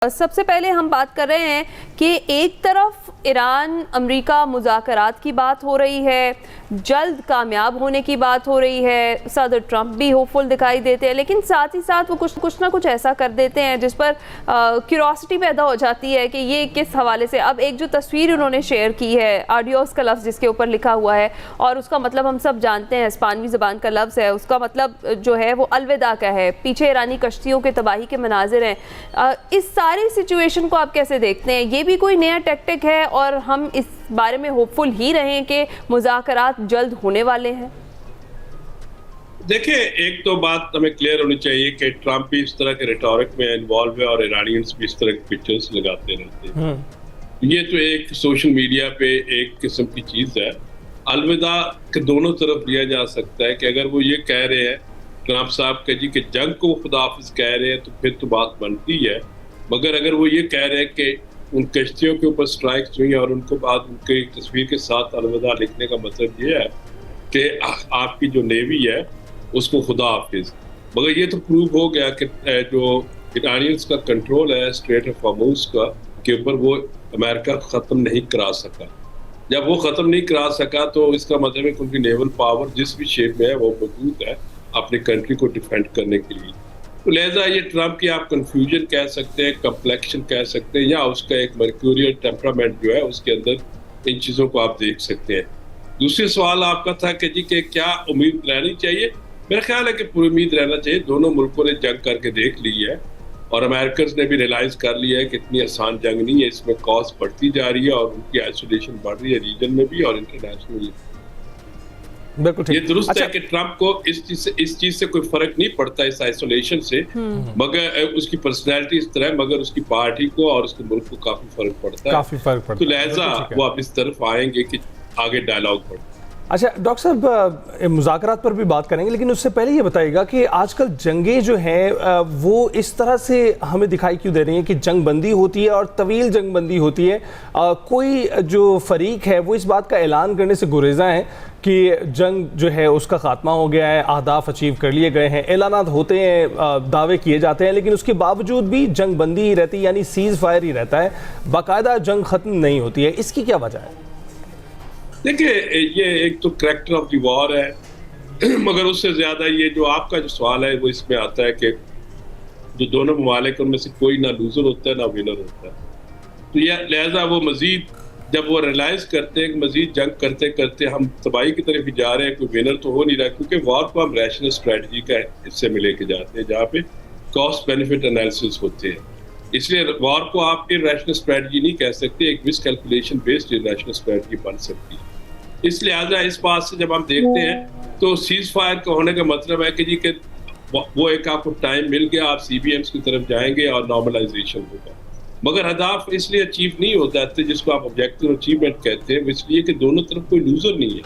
سب سے پہلے ہم بات کر رہے ہیں کہ ایک طرف ایران امریکہ مذاکرات کی بات ہو رہی ہے، جلد کامیاب ہونے کی بات ہو رہی ہے، صدر ٹرمپ بھی ہوپفل دکھائی دیتے ہیں، لیکن ساتھ ہی ساتھ وہ کچھ نہ کچھ ایسا کر دیتے ہیں جس پر کیوریوسٹی پیدا ہو جاتی ہے کہ یہ کس حوالے سے۔ اب ایک جو تصویر انہوں نے شیئر کی ہے، آڈیوز کا لفظ جس کے اوپر لکھا ہوا ہے اور اس کا مطلب ہم سب جانتے ہیں، اسپانوی زبان کا لفظ ہے، اس کا مطلب جو ہے وہ الوداع کا ہے، پیچھے ایرانی کشتیوں کے تباہی کے مناظر ہیں۔ اس ساری سچویشن کو آپ کیسے دیکھتے ہیں؟ یہ بھی کوئی نیا ٹیکٹک ہے اور ہم اس بارے میں ہوپفل ہی رہیں کہ مذاکرات جلد ہونے والے ہیں؟ دیکھیں، ایک تو بات ہمیں کلیئر ہونی چاہیے کہ ٹرمپ بھی اس طرح کے ریٹورک میں انوالو ہے اور ایرانینز بھی اس طرح کے پکچرز لگاتے رہتے ہیں۔ یہ تو ایک سوشل میڈیا پہ ایک قسم کی چیز ہے۔ الوداع کے دونوں طرف لیا جا سکتا ہے کہ اگر وہ یہ کہہ رہے ہیں ٹرمپ صاحب کہ کہ جنگ کو خدا حافظ کہہ رہے ہیں تو پھر تو بات بنتی ہے، مگر اگر وہ یہ کہہ رہے ہیں کہ ان کشتیوں کے اوپر سٹرائکس ہوئی ہیں اور ان کو بعد ان کی تصویر کے ساتھ الوداع لکھنے کا مطلب یہ ہے کہ آپ کی جو نیوی ہے اس کو خدا حافظ، مگر یہ تو پروو ہو گیا کہ جو ایرانینز کا کنٹرول ہے اسٹریٹ آف ہارموز کا کے اوپر وہ امریکہ ختم نہیں کرا سکا۔ جب وہ ختم نہیں کرا سکا تو اس کا مطلب ہے کہ ان کی نیول پاور جس بھی شیپ میں ہے وہ موجود ہے اپنی کنٹری کو ڈیفینڈ کرنے کے لیے۔ تو لہٰذا یہ ٹرمپ کی آپ کنفیوژن کہہ سکتے ہیں، کمپلیکشن کہہ سکتے ہیں، یا اس کا ایک مرکوریل ٹیمپرامنٹ جو ہے اس کے اندر ان چیزوں کو آپ دیکھ سکتے ہیں۔ دوسری سوال آپ کا تھا کہ کہ کیا امید رہنی چاہیے؟ میرا خیال ہے کہ پوری امید رہنا چاہیے۔ دونوں ملکوں نے جنگ کر کے دیکھ لی ہے اور امریکنز نے بھی ریلائز کر لیا ہے کہ اتنی آسان جنگ نہیں ہے، اس میں کاسٹ بڑھتی جا رہی ہے اور ان کی آئسولیشن بڑھ رہی ہے ریجن میں بھی اور انٹرنیشنلی۔ یہ درست ہے کہ ٹرمپ کو اس چیز سے کوئی فرق نہیں پڑتا اس آئسولیشن سے، مگر اس کی پرسنالٹی اس طرح ہے، مگر اس کی پارٹی کو اور اس کے ملک کو کافی فرق پڑتا ہے، تو لہٰذا وہ اب اس طرف آئیں گے کہ آگے ڈائلاگ بڑھے۔ اچھا ڈاکٹر صاحب، مذاکرات پر بھی بات کریں گے، لیکن اس سے پہلے یہ بتائیے گا کہ آج کل جنگیں جو ہیں وہ اس طرح سے ہمیں دکھائی کیوں دے رہی ہیں کہ جنگ بندی ہوتی ہے اور طویل جنگ بندی ہوتی ہے؟ کوئی جو فریق ہے وہ اس بات کا اعلان کرنے سے گریزاں ہیں کہ جنگ جو ہے اس کا خاتمہ ہو گیا ہے، اہداف اچیو کر لیے گئے ہیں، اعلانات ہوتے ہیں، دعوے کیے جاتے ہیں، لیکن اس کے باوجود بھی جنگ بندی ہی رہتی ہے، یعنی سیز فائر ہی رہتا ہے، باقاعدہ جنگ ختم نہیں ہوتی ہے۔ اس کی کیا وجہ ہے؟ دیکھیں، یہ ایک تو کریکٹر آف دی وار ہے، مگر اس سے زیادہ یہ جو آپ کا جو سوال ہے وہ اس میں آتا ہے کہ جو دونوں ممالک ان میں سے کوئی نہ لوزر ہوتا ہے نہ ونر ہوتا ہے، تو یہ لہٰذا وہ مزید جب وہ ریلائز کرتے ہیں کہ مزید جنگ کرتے کرتے ہم تباہی کی طرف ہی جا رہے ہیں، کوئی ونر تو ہو نہیں رہا، کیونکہ وار کو ہم ریشنل اسٹریٹجی کا حصے میں لے کے جاتے ہیں جہاں پہ کاسٹ بینیفٹ انالیسس ہوتے ہیں۔ اس لیے وار کو آپ ریشنل اسٹریٹجی نہیں کہہ سکتے، ایک مس کیلکولیشن بیسڈ ریشنل اسٹریٹجی بن سکتی ہے۔ اس لہٰذا اس بات سے جب ہم دیکھتے ہیں تو سیز فائر کا ہونے کا مطلب ہے کہ کہ وہ ایک آپ کو ٹائم مل گیا، آپ سی بی ایمز کی طرف جائیں گے اور نارملائزیشن ہوگا، مگر اہداف اس لیے اچیو نہیں ہوتا ہے جس کو آپ آبجیکٹیو اچیومنٹ کہتے ہیں، اس لیے کہ دونوں طرف کوئی لوزر نہیں ہے۔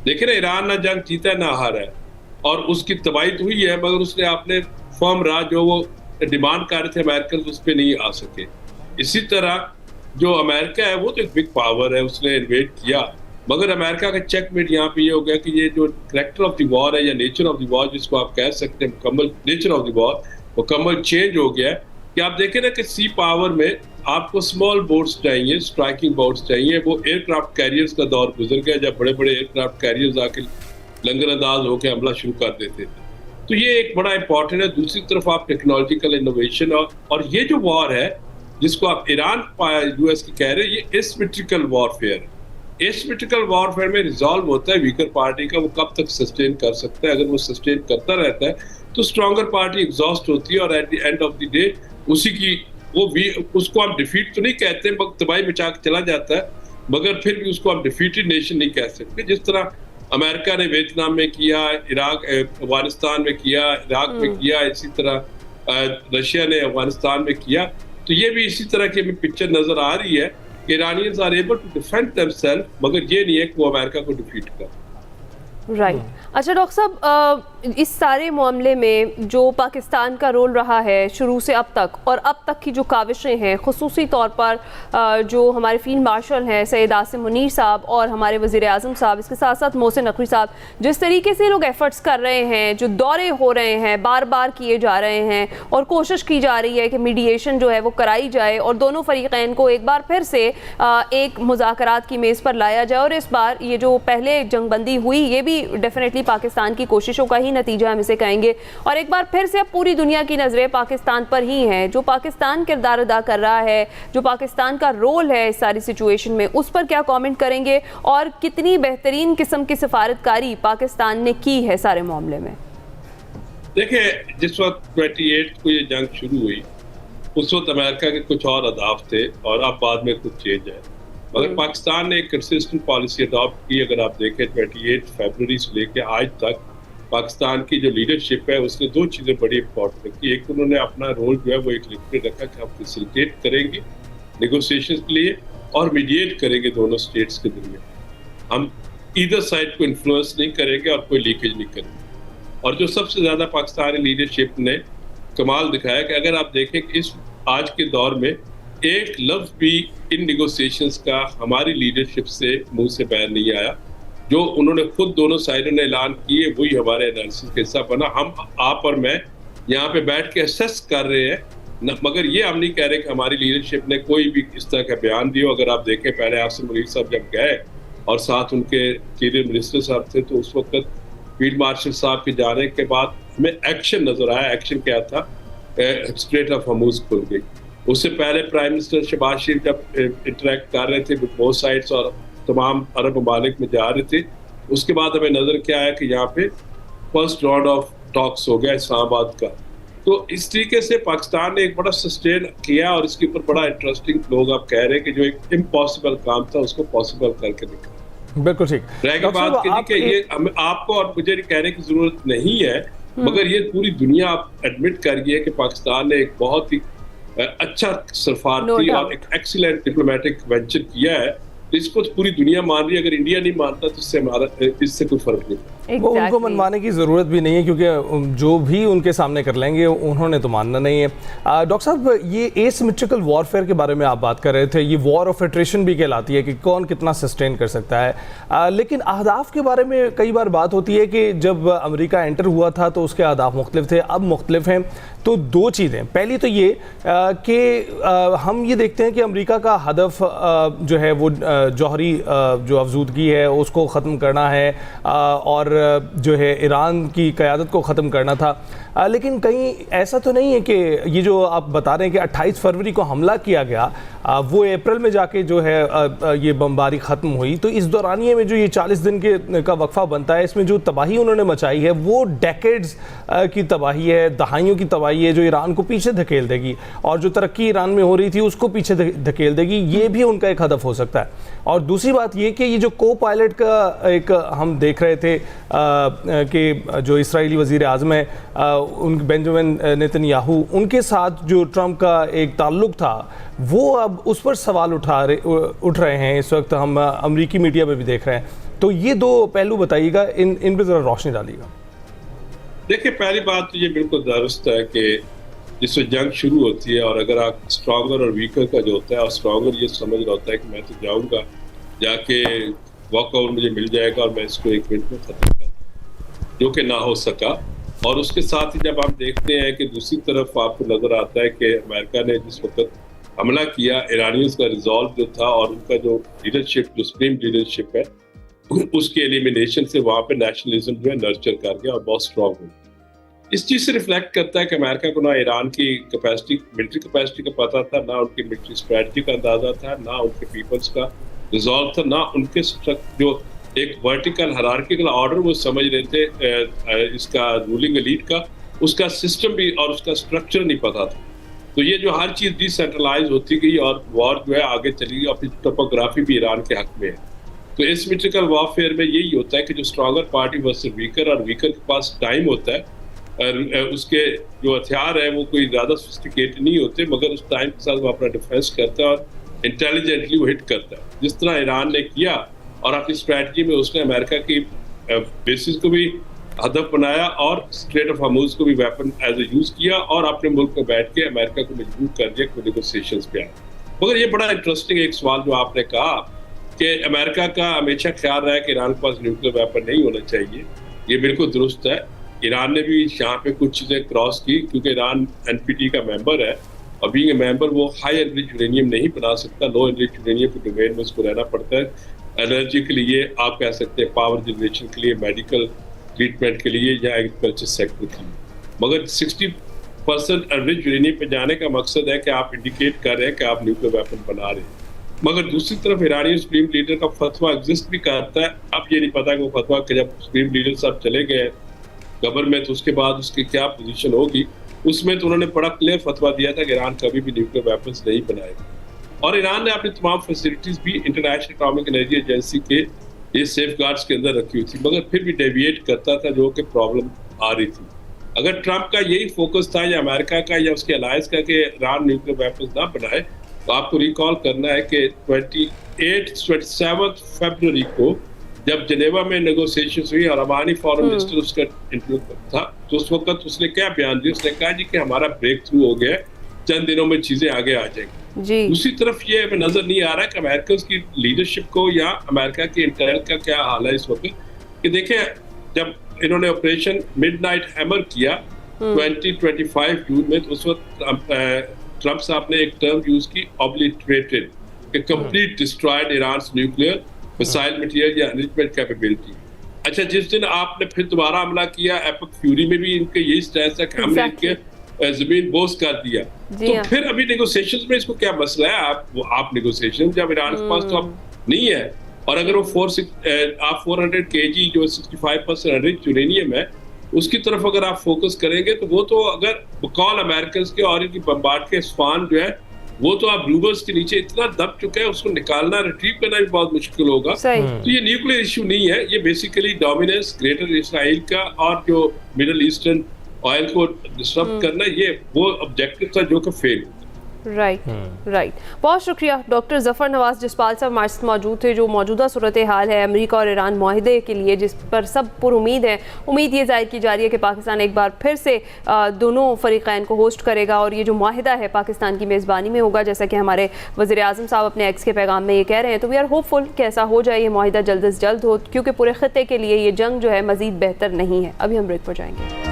دیکھیں نا، ایران نہ جنگ جیتا ہے نہ ہارا ہے اور اس کی تباہی تو ہوئی ہے، مگر اس نے اپنے فرم رہا جو وہ ڈیمانڈ کر رہے تھے امریکن، اس پہ نہیں آ سکے۔ اسی طرح جو امریکہ ہے وہ تو ایک بگ پاور ہے، اس نے انویڈ کیا، مگر امریکہ کا چیک میٹ یہاں پہ یہ ہو گیا کہ یہ جو کریکٹر آف دی وار ہے یا نیچر آف دی وار جس کو آپ کہہ سکتے ہیں، مکمل نیچر آف دی وار مکمل چینج ہو گیا ہے کہ آپ دیکھیں نا کہ سی پاور میں آپ کو اسمال بوٹس چاہیے، اسٹرائکنگ بوٹس چاہیے۔ وہ ایئر کرافٹ کیریئرز کا دور گزر گیا جب بڑے بڑے ایئر کرافٹ کیریئرز آ کے لنگر انداز ہو کے حملہ شروع کر دیتے تھے، تو یہ ایک بڑا امپورٹنٹ ہے۔ دوسری طرف آپ ٹیکنالوجیکل انوویشن اور یہ جو وار ہے جس کو آپ ایران یو ایس کی کہہ رہے ہیں، یہ ایسیمیٹریکل وارفیئر ہے۔ ایسیمیٹریکل وارفیئر میں ریزالو ہوتا ہے ویکر پارٹی کا، وہ کب تک سسٹین کر سکتا ہے۔ اگر وہ سسٹین کرتا رہتا ہے تو اسٹرانگر پارٹی ایگزاسٹ ہوتی ہے اور at the end of the day اسی کی اس کو ہم ڈیفیٹ تو نہیں کہتے، تباہی مچا کے چلا جاتا ہے، مگر پھر بھی اس کو ہم ڈیفیٹڈ نیشن نہیں کہہ سکتے، جس طرح امریکہ نے ویتنام میں کیا، افغانستان میں کیا، عراق میں کیا، اسی طرح رشیا نے افغانستان میں کیا۔ تو یہ بھی اسی طرح کی ہمیں پکچر نظر آ رہی ہے کہ Iranians are able to defend them self, مگر یہ نہیں ہے کہ وہ امریکہ کو ڈیفیٹ کر۔ رائٹ۔ اچھا ڈاکٹر صاحب، اس سارے معاملے میں جو پاکستان کا رول رہا ہے شروع سے اب تک، اور اب تک کی جو کاوشیں ہیں، خصوصی طور پر جو ہمارے فیلڈ مارشل ہیں سید عاصم منیر صاحب اور ہمارے وزیر اعظم صاحب، اس کے ساتھ ساتھ محسن نقوی صاحب، جس طریقے سے لوگ ایفرٹس کر رہے ہیں، جو دورے ہو رہے ہیں بار بار کیے جا رہے ہیں، اور کوشش کی جا رہی ہے کہ میڈیشن جو ہے وہ کرائی جائے اور دونوں فریقین کو ایک بار پھر سے ایک مذاکرات کی میز پر لایا جائے، اور اس بار یہ جو پہلے جنگ بندی ہوئی یہ بھی ڈیفینیٹلی پاکستان کی کوششوں کا ہی نتیجہ ہم اسے کہیں گے، اور ایک بار پھر سے اب پوری دنیا کی نظریں پاکستان پر ہی ہیں، جو پاکستان کردار ادا کر رہا ہے، جو پاکستان کا رول ہے اس ساری سچویشن میں، اس پر کیا کامنٹ کریں گے اور کتنی بہترین قسم کی سفارتکاری پاکستان نے کی ہے سارے معاملے میں؟ دیکھیں، جس وقت 28 کو یہ جنگ شروع ہوئی اس وقت امریکہ کے کچھ اور اہداف تھے اور اب بعد میں کچھ چینج ہے، مگر پاکستان نے ایک کنسسٹنٹ پالیسی اڈاپٹ کی۔ اگر آپ دیکھیں 28 فیبروری سے لے کے آج تک پاکستان کی جو لیڈرشپ ہے اس نے دو چیزیں بڑی امپورٹنٹ رکھی۔ ایک انہوں نے اپنا رول جو ہے وہ ایک لکھتے رکھا کہ ہم فیسیلیٹیٹ کریں گے نیگوسیشن کے لیے اور میڈیٹ کریں گے دونوں اسٹیٹس کے درمیان، ہم ادھر سائڈ کو انفلوئنس نہیں کریں گے اور کوئی لیکیج نہیں کریں گے۔ اور جو سب سے زیادہ پاکستانی لیڈرشپ نے کمال دکھایا کہ اگر آپ دیکھیں کہ اس آج کے دور میں ایک لفظ بھی ان نیگوسیشنز کا ہماری لیڈرشپ سے منہ سے باہر نہیں آیا، جو انہوں نے خود دونوں سائڈوں نے اعلان کیے وہی ہمارے انالیسس کا حصہ بنا۔ ہم آپ اور میں یہاں پہ بیٹھ کے اسیس کر رہے ہیں، مگر یہ ہم نہیں کہہ رہے کہ ہماری لیڈرشپ نے کوئی بھی اس طرح کا بیان دیا۔ اگر آپ دیکھیں پہلے عاصم منیر صاحب جب گئے اور ساتھ ان کے انٹیریئر منسٹر صاحب تھے تو اس وقت فیلڈ مارشل صاحب کے جانے کے بعد ہمیں ایکشن نظر آیا۔ ایکشن کیا تھا؟ اسٹریٹ آف ہارموز کھل گئی۔ اس سے پہلے پرائم منسٹر شہباز شریف جب انٹریکٹ کر رہے تھے بوتھ سائڈس اور تمام عرب ممالک میں جا رہے تھے، اس کے بعد ہمیں نظر کیا آیا کہ یہاں پہ فرسٹ راؤنڈ آف ٹاکس ہو گیا اسلام آباد کا۔ تو اس طریقے سے پاکستان نے ایک بڑا سسٹین کیا اور اس کے اوپر بڑا انٹرسٹنگ لوگ آپ کہہ رہے ہیں کہ جو ایک امپاسبل کام تھا اس کو پاسبل کر کے دکھا۔ بالکل ٹھیک رہ گئی بات کہ یہ آپ کو اور مجھے کہنے کی ضرورت نہیں ہے، مگر یہ پوری دنیا ایڈمٹ کر گئی ہے کہ پاکستان نے ایک بہت ہی اچھا سفارتی اور ایک ایکسیلنٹ ڈپلومیٹک وینچر کیا ہے۔ اس کو پوری دنیا مان رہی ہے، اگر انڈیا نہیں مانتا تو اس سے کوئی فرق نہیں۔ وہ ان کو منوانے کی ضرورت بھی نہیں ہے کیونکہ جو بھی ان کے سامنے کر لیں گے انہوں نے تو ماننا نہیں ہے۔ ڈاکٹر صاحب، یہ اے سیمیٹریکل وارفیئر کے بارے میں آپ بات کر رہے تھے، یہ وار آف ایٹریشن بھی کہلاتی ہے کہ کون کتنا سسٹین کر سکتا ہے، لیکن اہداف کے بارے میں کئی بار بات ہوتی ہے کہ جب امریکہ انٹر ہوا تھا تو اس کے اہداف مختلف تھے، اب مختلف ہیں۔ تو دو چیزیں، پہلی تو یہ کہ ہم یہ دیکھتے ہیں کہ امریکہ کا ہدف جو ہے وہ جوہری جو افزودگی ہے اس کو ختم کرنا ہے اور جو ہے ایران کی قیادت کو ختم کرنا تھا، لیکن کہیں ایسا تو نہیں ہے کہ یہ جو آپ بتا رہے ہیں کہ 28 فروری کو حملہ کیا گیا وہ اپریل میں جا کے جو ہے یہ بمباری ختم ہوئی، تو اس دورانیے میں جو یہ 40 دن کا وقفہ بنتا ہے، اس میں جو تباہی انہوں نے مچائی ہے وہ ڈیکیڈز کی تباہی ہے، دہائیوں کی تباہی ہے جو ایران کو پیچھے دھکیل دے گی، اور جو ترقی ایران میں ہو رہی تھی اس کو پیچھے دھکیل دے گی، یہ بھی ان کا ایک ہدف ہو سکتا ہے۔ اور دوسری بات یہ کہ یہ جو کو پائلٹ کا ایک ہم دیکھ رہے تھے کہ جو اسرائیلی وزیر اعظم ہیں بنجامن نیتن یاہو، ان کے ساتھ جو ٹرمپ کا ایک تعلق تھا وہ اب اس پر سوال اٹھ رہے ہیں، اس وقت ہم امریکی میڈیا میں بھی دیکھ رہے ہیں۔ تو یہ دو پہلو بتائیے گا، ان پہ ذرا روشنی ڈالیے گا۔ دیکھیں، پہلی بات تو یہ بالکل درست ہے کہ جس سے جنگ شروع ہوتی ہے اور اگر آپ اسٹرانگر اور ویکر کا جو ہوتا ہے، اور اسٹرانگر یہ سمجھ رہا ہوتا ہے کہ میں تو جاؤں گا، جا کے واک آؤٹ مجھے مل جائے گا اور میں اس کو 1 منٹ میں ختم کر دوں، جو کہ نہ ہو سکا۔ اور اس کے ساتھ ہی جب آپ دیکھتے ہیں کہ دوسری طرف آپ کو نظر آتا ہے کہ امریکہ نے جس وقت حملہ کیا، ایرانیز کا ریزالو جو تھا اور ان کا جو لیڈرشپ، جو سپریم لیڈرشپ ہے، اس کے ایلیمینیشن سے وہاں پہ نیشنلزم جو ہے نرچر کر گیا اور بہت اسٹرانگ ہو گیا۔ اس چیز سے ریفلیکٹ کرتا ہے کہ امریکہ کو نہ ایران کی کیپیسٹی، ملٹری کیپیسٹی کا پتہ تھا، نہ ان کی ملٹری اسٹریٹجی کا اندازہ تھا، نہ ان کے پیپلز کا ریزالو تھا، نہ ان کے جو ایک ورٹیکل ہرارکیکل آرڈر وہ سمجھ رہے تھے اس کا رولنگ ایلیٹ کا، اس کا سسٹم بھی اور اس کا اسٹرکچر نہیں پتا تھا۔ تو یہ جو ہر چیز ڈی سینٹرلائز ہوتی گئی اور وار جو ہے آگے چلی گئی، اور پھر ٹوپوگرافی بھی ایران کے حق میں ہے۔ تو اسیمیٹریکل وارفیئر میں یہی ہوتا ہے کہ جو اسٹرانگر پارٹی ورسز ویکر، اور ویکر کے پاس ٹائم ہوتا ہے، اس کے جو ہتھیار ہیں وہ کوئی زیادہ سوفسٹیکیٹڈ نہیں ہوتے، مگر اس ٹائم کے ساتھ وہ اپنا ڈیفینس کرتا ہے اور انٹیلیجنٹلی وہ ہٹ کرتا ہے، جس طرح ایران نے کیا، اور اپنی اسٹریٹجی میں اس نے امریکہ کی بیسز کو بھی ہدف بنایا اور اسٹریٹ آف ہارموز کو بھی ویپن ایز اے یوز کیا اور اپنے ملک میں بیٹھ کے امریکہ کو مجبور کر دیا کہ نیگوسیشنز پہ آئے. مگر یہ بڑا انٹرسٹنگ ایک سوال جو آپ نے کہا کہ امریکہ کا ہمیشہ خیال رہا ہے کہ ایران کے پاس نیوکلیر ویپن نہیں ہونا چاہیے. یہ بالکل درست ہے. ایران نے بھی یہاں پہ کچھ چیزیں کراس کی کیونکہ ایران NPT کا ممبر ہے اور بینگ اے ممبر وہ ہائی انرچ یورینیم نہیں بنا سکتا. لو انرچ یورینیم کے ڈومین میں اس کو رہنا پڑتا ہے. انرجی کے لیے آپ کہہ سکتے ہیں, پاور جنریشن کے لیے, میڈیکل ٹریٹمنٹ کے لیے یا ایگریکلچر سیکٹر کے لیے. مگر 60% انرچ یورینیم پہ جانے کا مقصد ہے کہ آپ انڈیکیٹ کر رہے ہیں کہ آپ نیوکلیر ویپن بنا رہے ہیں. مگر دوسری طرف ایرانی سپریم لیڈر کا فتویٰ ایگزسٹ بھی کرتا ہے. اب یہ نہیں پتا کہ وہ فتویٰ کہ جب سپریم لیڈر صاحب چلے گئے قبر میں تو اس کے بعد اس کی کیا پوزیشن ہوگی. اس میں تو انہوں نے بڑا کلیئر فتویٰ دیا تھا کہ ایران کبھی بھی نیوکلیر ویپنز نہیں بنائے گا اور ایران نے اپنی تمام فیسلٹیز بھی انٹرنیشنل اٹامک انرجی ایجنسی کے یہ سیف گارڈز کے اندر رکھی ہوئی تھی مگر پھر بھی ڈیویٹ کرتا تھا جو کہ پرابلم آ رہی تھی. اگر ٹرمپ کا یہی فوکس تھا یا امریکہ کا یا اس کے الائنس کا کہ ایران نیوکلیر ویپنز نہ بنائے تو آپ کو ریکال کرنا ہے کہ 27 فیبروری کو جب جنیوا میں نیگوسیشنز ہوئی اور امانی فارن منسٹر اس کا انٹرویو تھا تو اس وقت اس نے کیا بیان دیا؟ اس نے کہا جی کہ ہمارا بریک تھرو ہو گیا ہے, چند دنوں میں چیزیں آگے آ جائیں گی. دوسری طرف یہ ہمیں نظر نہیں آ رہا ہے کہ امریکہ کی لیڈرشپ کو یا امریکہ کے انٹیل کا کیا حال ہے اس وقت کہ دیکھیں جب انہوں نے آپریشن مڈ نائٹ ہیمر کیا 2025 جون میں تو اس وقت ٹرمپ صاحب نے ایک ٹرم یوز کی اوبلیٹریٹڈ کہ کمپلیٹ ڈسٹرائڈ ایرانس نیوکلیئر مسائل مٹیریل یا انریچمنٹ کیپیبلٹی. اچھا جس دن آپ نے پھر دوبارہ حملہ کیا ایپک فیوری میں بھی ان کے یہی سٹینس تھا کہ ہم نے ان کے زمین بوس کر دیا. تو پھر ابھی نیگوسیشنز میں اس کو کیا مسئلہ ہے؟ آپ نیگوسیشن جب ایران کے پاس تو اب نہیں ہے اور اگر وہ 400 kg جو 65% انرچ یورینیم ہے اس کی طرف اگر آپ فوکس کریں گے تو وہ تو اگر بقول امریکنز کے اور ان کی بمبارڈ کے اسفان جو ہے وہ تو آپ بلوبرز کے نیچے اتنا دب چکا ہے اس کو نکالنا ریٹریو کرنا بھی بہت مشکل ہوگا. تو یہ نیوکلیر ایشو نہیں ہے, یہ بیسیکلی ڈومیننس گریٹر اسرائیل کا اور جو مڈل ایسٹرن آئل کو ڈسٹرب کرنا یہ وہ آبجیکٹو تھا جو کہ فیل ہوا. رائٹ. بہت شکریہ ڈاکٹر ظفر نواز جسپال صاحب ہمارے ساتھ موجود تھے. جو موجودہ صورتحال ہے امریکہ اور ایران معاہدے کے لیے جس پر سب پر امید ہے, امید یہ ظاہر کی جا رہی ہے کہ پاکستان ایک بار پھر سے دونوں فریقین کو ہوسٹ کرے گا اور یہ جو معاہدہ ہے پاکستان کی میزبانی میں ہوگا جیسا کہ ہمارے وزیر اعظم صاحب اپنے ایکس کے پیغام میں یہ کہہ رہے ہیں. تو وی آر ہوپ فل کہ ایسا ہو جائے, یہ معاہدہ جلد از جلد ہو کیونکہ پورے خطے کے لیے یہ جنگ جو ہے مزید بہتر نہیں ہے. ابھی ہم بریک پر جائیں گے.